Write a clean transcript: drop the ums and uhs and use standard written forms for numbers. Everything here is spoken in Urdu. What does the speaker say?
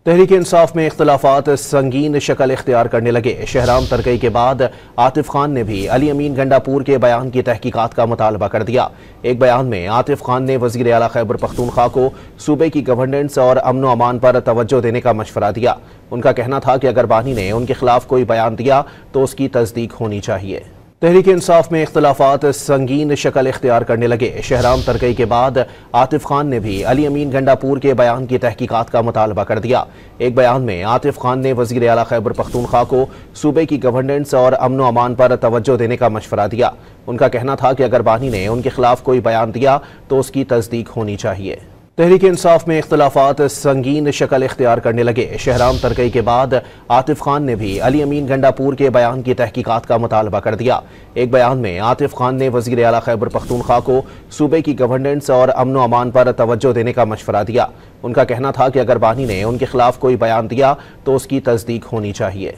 تحریک انصاف میں اختلافات سنگین شکل اختیار کرنے لگے۔ شہرام ترکئی کے بعد عاطف خان نے بھی علی امین گنڈا پور کے بیان کی تحقیقات کا مطالبہ کر دیا۔ ایک بیان میں عاطف خان نے وزیر اعلیٰ خیبر پختونخوا کو صوبے کی گورننس اور امن و امان پر توجہ دینے کا مشورہ دیا۔ ان کا کہنا تھا کہ اگر بانی نے ان کے خلاف کوئی بیان دیا تو اس کی تصدیق ہونی چاہیے۔ تحریک انصاف میں اختلافات سنگین شکل اختیار کرنے لگے۔ شہرام ترکئی کے بعد عاطف خان نے بھی علی امین گنڈا پور کے بیان کی تحقیقات کا مطالبہ کر دیا۔ ایک بیان میں عاطف خان نے وزیر اعلیٰ خیبر پختونخوا کو صوبے کی گورننس اور امن و امان پر توجہ دینے کا مشورہ دیا۔ ان کا کہنا تھا کہ اگر بانی نے ان کے خلاف کوئی بیان دیا تو اس کی تصدیق ہونی چاہیے۔ تحریک انصاف میں اختلافات سنگین شکل اختیار کرنے لگے۔ شہرام ترکئی کے بعد عاطف خان نے بھی علی امین گنڈا پور کے بیان کی تحقیقات کا مطالبہ کر دیا۔ ایک بیان میں عاطف خان نے وزیر اعلیٰ خیبر پختونخوا کو صوبے کی گورننس اور امن و امان پر توجہ دینے کا مشورہ دیا۔ ان کا کہنا تھا کہ اگر بانی نے ان کے خلاف کوئی بیان دیا تو اس کی تصدیق ہونی چاہیے۔